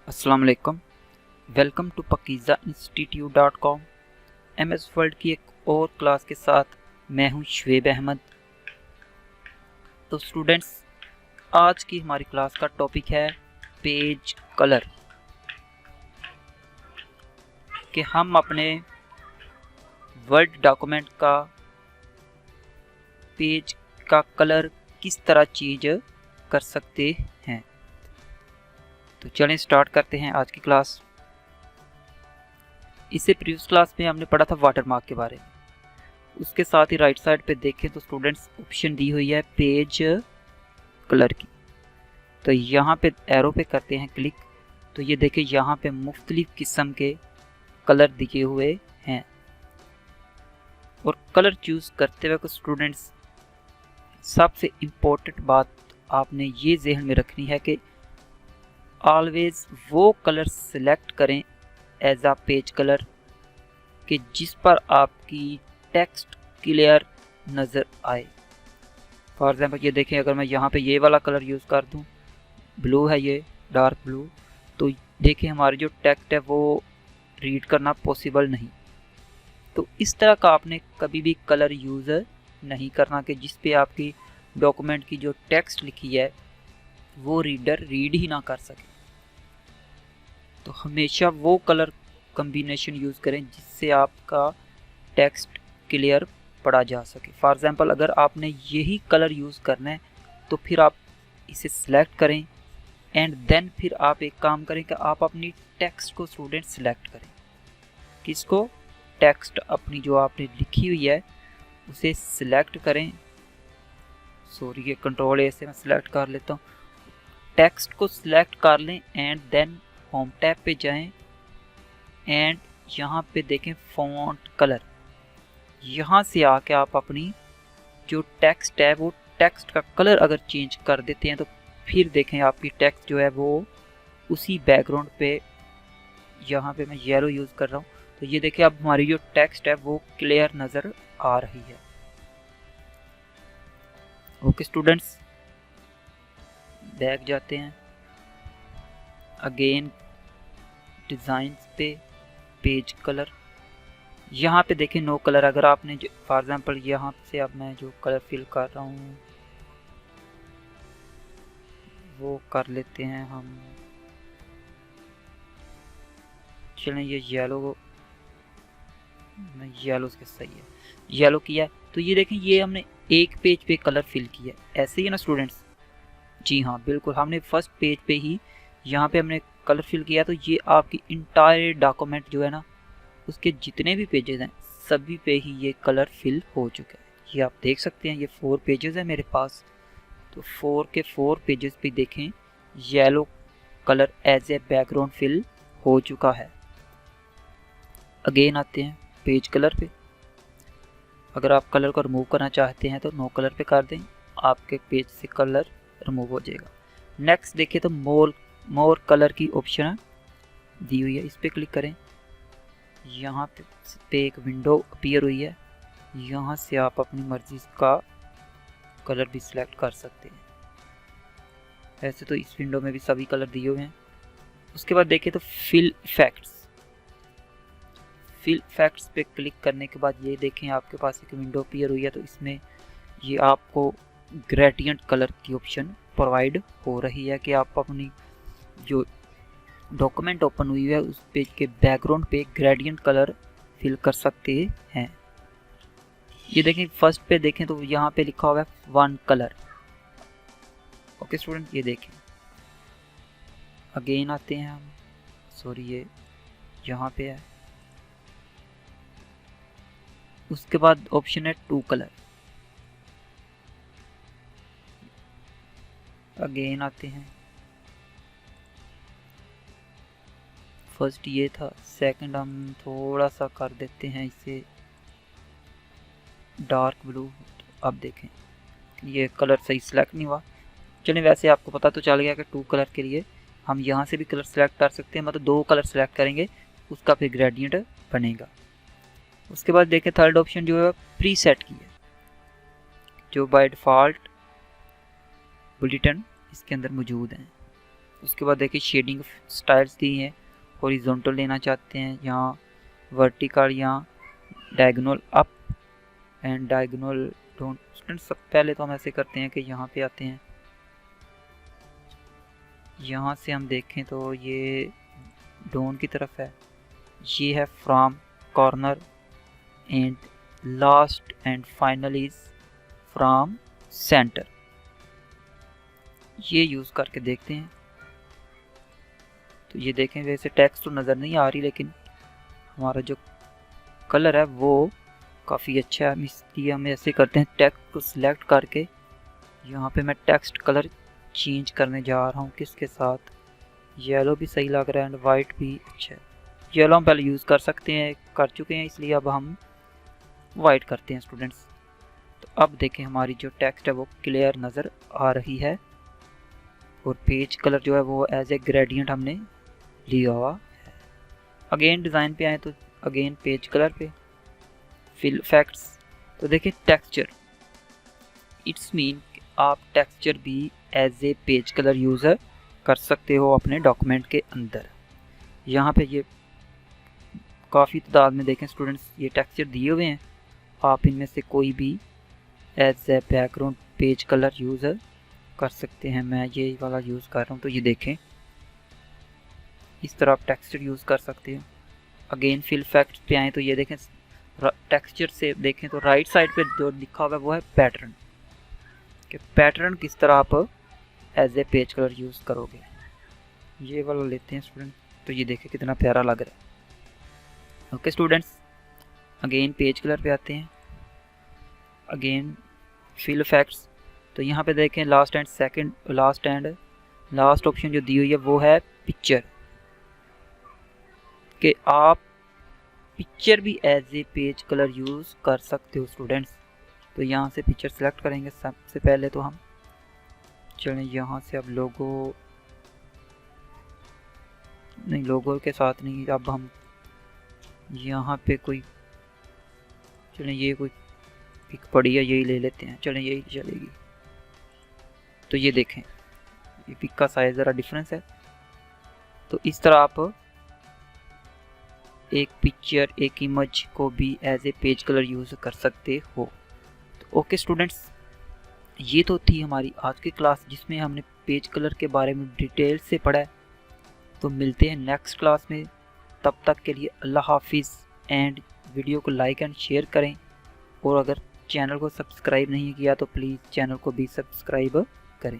अस्सलाम वालेकुम। Welcome to pakizainstitute.com। MS world की एक और क्लास के साथ मैं हूं शुएब अहमद। तो स्टूडेंट्स, आज की हमारी क्लास का टॉपिक है पेज कलर, कि हम अपने वर्ड डॉक्यूमेंट का पेज का कलर किस तरह चेंज कर सकते हैं। तो चलें स्टार्ट करते हैं आज की क्लास। इससे प्रीवियस क्लास में हमने पढ़ा था वाटरमार्क के बारे में। उसके साथ ही राइट साइड पे देखें तो स्टूडेंट्स ऑप्शन दी हुई है पेज कलर की। तो यहाँ पे एरो पे करते हैं क्लिक, तो ये देखें यहाँ पे मुख्तलिफ किस्म के कलर दिए हुए हैं। और कलर चूज़ करते वक्त स्टूडेंट्स सबसे इम्पोर्टेंट बात आपने ये जहन में रखनी है कि ऑलवेज वो कलर सिलेक्ट करें एज आ पेज कलर कि जिस पर आपकी टेक्स्ट क्लियर नज़र आए। फॉर एग्जांपल ये देखें, अगर मैं यहाँ पे ये वाला कलर यूज़ कर दूँ, ब्लू है ये डार्क ब्लू, तो देखें हमारी जो टेक्स्ट है वो रीड करना पॉसिबल नहीं। तो इस तरह का आपने कभी भी कलर यूज़ नहीं करना कि जिस पे आपकी डॉक्यूमेंट की जो टेक्स्ट लिखी है वो रीडर रीड ही ना कर सके। तो हमेशा वो कलर कम्बिनेशन यूज़ करें जिससे आपका टेक्स्ट क्लियर पढ़ा जा सके। फॉर एग्ज़ाम्पल अगर आपने यही कलर यूज़ करना है तो फिर आप इसे सिलेक्ट करें एंड देन फिर आप एक काम करें कि आप अपनी टेक्स्ट को स्टूडेंट सिलेक्ट करें। किसको? टेक्स्ट अपनी जो आपने लिखी हुई है उसे सिलेक्ट करें। सॉरी, ये कंट्रोल ए से मैं सिलेक्ट कर लेता हूँ। टेक्स्ट को सिलेक्ट कर लें एंड देन होम टैब पे जाएं एंड यहाँ पे देखें फॉन्ट कलर। यहाँ से आके आप अपनी जो टेक्स्ट है वो टेक्स्ट का कलर अगर चेंज कर देते हैं तो फिर देखें आपकी टेक्स्ट जो है वो उसी बैकग्राउंड पे, यहाँ पे मैं येलो यूज़ कर रहा हूँ, तो ये देखें अब हमारी जो टेक्स्ट है वो क्लियर नज़र आ रही है। ओके स्टूडेंट्स, बैक जाते हैं अगेन डिज़ाइंस पे, पेज कलर। यहाँ पे देखें नो कलर। अगर आपने फॉर एग्जांपल यहाँ से अब मैं जो कलर फिल कर रहा हूँ वो कर लेते हैं हम, चलें ये येलो, येलो से सही है, येलो किया है। तो ये देखें ये हमने एक पेज पे कलर फिल किया, ऐसे ही है ना स्टूडेंट्स? जी हाँ बिल्कुल, हमने फर्स्ट पेज पे ही यहाँ पे हमने कलर फिल किया। तो ये आपकी इंटायर डॉक्यूमेंट जो है ना उसके जितने भी पेजेस हैं सभी पे ही ये कलर फिल हो चुका है। ये आप देख सकते हैं, ये 4 पेजेस है मेरे पास। तो 4 के 4 पेजेस पे देखें yellow colour as a background fill हो चुका है। अगेन आते हैं पेज कलर पे। अगर आप कलर को रिमूव करना चाहते हैं तो नो कलर पे कर दें, आपके पेज से कलर रिमूव हो जाएगा। नेक्स्ट देखिए तो मोर कलर की ऑप्शन दी हुई है, इस पर क्लिक करें। यहाँ पे एक विंडो अपीयर हुई है, यहाँ से आप अपनी मर्जी का कलर भी सिलेक्ट कर सकते हैं। वैसे तो इस विंडो में भी सभी कलर दिए हुए हैं। उसके बाद देखिए तो फिल इफेक्ट्स। फिल इफेक्ट्स पे क्लिक करने के बाद ये देखें आपके पास एक विंडो अपीयर हुई है। तो इसमें ये आपको ग्रेडियंट कलर की ऑप्शन प्रोवाइड हो रही है कि आप अपनी जो डॉक्यूमेंट ओपन हुई है उस पेज के बैकग्राउंड पे ग्रेडियंट कलर फिल कर सकते हैं। ये देखें फर्स्ट पे देखें तो यहाँ पे लिखा हुआ है 1 कलर। ओके स्टूडेंट, ये देखें अगेन आते हैं हम, सॉरी ये यहाँ पे है। उसके बाद ऑप्शन है 2 कलर। अगेन आते हैं, फर्स्ट ये था, सेकंड हम थोड़ा सा कर देते हैं इसे डार्क ब्लू। अब देखें ये कलर सही सिलेक्ट नहीं हुआ। चलिए वैसे आपको पता तो चल गया कि 2 कलर के लिए हम यहाँ से भी कलर सेलेक्ट कर सकते हैं, मतलब 2 कलर सेलेक्ट करेंगे उसका फिर ग्रेडियंट बनेगा। उसके बाद देखें थर्ड ऑप्शन जो है प्री सेट की है, जो बाय डिफ़ॉल्ट बुलेटिन इसके अंदर मौजूद हैं। उसके बाद देखिए शेडिंग स्टाइल्स दी हैं, हॉरिजॉन्टल लेना चाहते हैं, यहाँ वर्टिकल, यहाँ diagonal up and diagonal down. Students सब पहले तो हम ऐसे करते हैं कि यहाँ पे आते हैं, यहाँ से हम देखें तो ये डाउन की तरफ है, ये है from corner and last and final is from centre. ये यूज़ करके देखते हैं। तो ये देखें वैसे टेक्स्ट तो नज़र नहीं आ रही, लेकिन हमारा जो कलर है वो काफ़ी अच्छा है, इसलिए हम ऐसे करते हैं टेक्स्ट को सिलेक्ट करके यहाँ पे मैं टेक्स्ट कलर चेंज करने जा रहा हूँ। किसके साथ? येलो भी सही लग रहा है एंड वाइट भी अच्छा है। येलो हम पहले यूज़ कर सकते हैं, कर चुके हैं, इसलिए अब हम वाइट करते हैं स्टूडेंट्स। तो अब देखें हमारी जो टेक्स्ट है वो क्लियर नज़र आ रही है और पेज कलर जो है वो एज ए ग्रेडियंट हमने लिया हुआ है। अगेन डिज़ाइन पे आए तो अगेन पेज कलर पे फिल इफेक्ट्स। तो देखिए टेक्सचर, इट्स मीन आप टेक्सचर भी as a page colour user कर सकते हो अपने डॉक्यूमेंट के अंदर। यहाँ पे ये काफ़ी तादाद में देखें स्टूडेंट्स ये टेक्सचर दिए हुए हैं, आप इनमें से कोई भी as a background page colour user कर सकते हैं। मैं ये वाला यूज़ कर रहा हूँ, तो ये देखें इस तरह आप टेक्सचर यूज़ कर सकते हो। अगेन फिल इफेक्ट्स पे आए तो ये देखें टेक्सचर से देखें तो राइट साइड पे जो लिखा हुआ है वो है पैटर्न, कि पैटर्न किस तरह आप as a page colour use करोगे। ये वाला लेते हैं स्टूडेंट, तो ये देखें कितना प्यारा लग रहा है। Okay students, again page colour पे आते हैं, अगेन फिल इफेक्ट्स। तो यहाँ पे देखें लास्ट एंड लास्ट ऑप्शन जो दी हुई है वो है पिक्चर, कि आप पिक्चर भी as a page colour use कर सकते हो स्टूडेंट्स। तो यहाँ से पिक्चर सेलेक्ट करेंगे सबसे पहले तो हम, चलें यहाँ से अब लोगो के साथ नहीं, अब हम यहाँ पे कोई, चलें ये कोई पिक पड़ी है यही ले लेते हैं, चलें यही चलेगी। तो ये देखें ये पिक का साइज़ ज़रा डिफरेंस है। तो इस तरह आप एक पिक्चर, एक इमेज को भी as a page colour use कर सकते हो। तो ओके स्टूडेंट्स, ये तो थी हमारी आज की क्लास जिसमें हमने पेज कलर के बारे में डिटेल से पढ़ा है। तो मिलते हैं नेक्स्ट क्लास में, तब तक के लिए अल्लाह हाफिज़ एंड वीडियो को लाइक एंड शेयर करें, और अगर चैनल को सब्सक्राइब नहीं किया तो प्लीज़ चैनल को भी सब्सक्राइब करें।